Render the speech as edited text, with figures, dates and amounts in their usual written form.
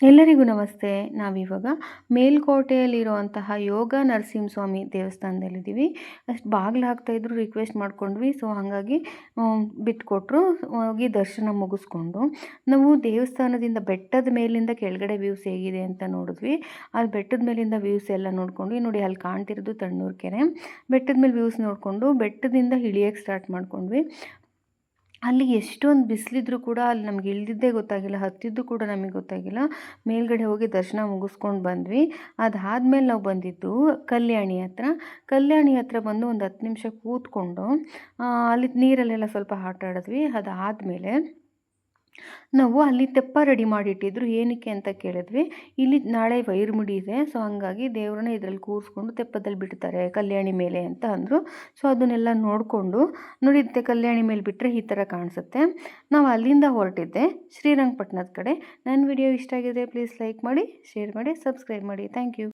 ಎಲ್ಲರಿಗೂ ನಮಸ್ತೆ. ನಾವಿವಾಗ ಮೇಲ್ಕೋಟೆಯಲ್ಲಿರುವಂತಹ ಯೋಗ ನರಸಿಂಹಸ್ವಾಮಿ ದೇವಸ್ಥಾನದಲ್ಲಿದ್ದೀವಿ. ಅಷ್ಟು ಬಾಗಿಲು ಹಾಕ್ತಾಯಿದ್ರು, ರಿಕ್ವೆಸ್ಟ್ ಮಾಡ್ಕೊಂಡ್ವಿ. ಸೊ ಹಾಗಾಗಿ ಬಿಟ್ಕೊಟ್ರು. ಹೋಗಿ ದರ್ಶನ ಮುಗಿಸ್ಕೊಂಡು ನಾವು ದೇವಸ್ಥಾನದಿಂದ ಬೆಟ್ಟದ ಮೇಲಿಂದ ಕೆಳಗಡೆ ವ್ಯೂಸ್ ಹೇಗಿದೆ ಅಂತ ನೋಡಿದ್ವಿ. ಅಲ್ಲಿ ಬೆಟ್ಟದ ಮೇಲಿಂದ ವ್ಯೂಸ್ ಎಲ್ಲ ನೋಡ್ಕೊಂಡ್ವಿ. ನೋಡಿ ಅಲ್ಲಿ ಕಾಣ್ತಿರೋದು ತಣ್ಣೂರು ಕೆರೆ. ಬೆಟ್ಟದ ಮೇಲೆ ವ್ಯೂಸ್ ನೋಡಿಕೊಂಡು ಬೆಟ್ಟದಿಂದ ಇಳಿಯೋಕ್ಕೆ ಸ್ಟಾರ್ಟ್ ಮಾಡ್ಕೊಂಡ್ವಿ. ಅಲ್ಲಿ ಎಷ್ಟೊಂದು ಬಿಸಿಲಿದ್ರು ಕೂಡ ಅಲ್ಲಿ ನಮ್ಗೆ ಇಳಿದಿದ್ದೇ ಗೊತ್ತಾಗಿಲ್ಲ, ಹತ್ತಿದ್ದು ಕೂಡ ನಮಗೆ ಗೊತ್ತಾಗಿಲ್ಲ. ಮೇಲ್ಗಡೆ ಹೋಗಿ ದರ್ಶನ ಮುಗಿಸ್ಕೊಂಡು ಬಂದ್ವಿ. ಅದಾದಮೇಲೆ ನಾವು ಬಂದಿದ್ದು ಕಲ್ಯಾಣಿ ಹತ್ರ. ಕಲ್ಯಾಣಿ ಹತ್ರ ಬಂದು ಒಂದು 10 ನಿಮಿಷ ಕೂತ್ಕೊಂಡು ಅಲ್ಲಿ ನೀರಲ್ಲೆಲ್ಲ ಸ್ವಲ್ಪ ಆಟ ಆಡಿದ್ವಿ. ಅದಾದಮೇಲೆ ನಾವು ಅಲ್ಲಿ ತೆಪ್ಪ ರೆಡಿ ಮಾಡಿಟ್ಟಿದ್ರು. ಏನಕ್ಕೆ ಅಂತ ಕೇಳಿದ್ವಿ. ಇಲ್ಲಿ ನಾಳೆ ವೈರಮುಡಿ ಇದೆ, ಸೊ ಹಾಗಾಗಿ ದೇವ್ರನ್ನ ಇದರಲ್ಲಿ ಕೂರಿಸ್ಕೊಂಡು ತೆಪ್ಪದಲ್ಲಿ ಬಿಡ್ತಾರೆ ಕಲ್ಯಾಣಿ ಮೇಲೆ ಅಂತ ಅಂದರು. ಸೊ ಅದನ್ನೆಲ್ಲ ನೋಡಿಕೊಂಡು ನೋಡಿದ್ದೆ ಕಲ್ಯಾಣಿ ಮೇಲೆ ಬಿಟ್ಟರೆ ಈ ಥರ ಕಾಣಿಸುತ್ತೆ. ನಾವು ಅಲ್ಲಿಂದ ಹೊರಟಿದ್ದೆ ಶ್ರೀರಂಗಪಟ್ಟಣದ ಕಡೆ. ನನ್ನ ವಿಡಿಯೋ ಇಷ್ಟ ಆಗಿದೆ ಪ್ಲೀಸ್ ಲೈಕ್ ಮಾಡಿ, ಶೇರ್ ಮಾಡಿ, ಸಬ್ಸ್ಕ್ರೈಬ್ ಮಾಡಿ. Thank you.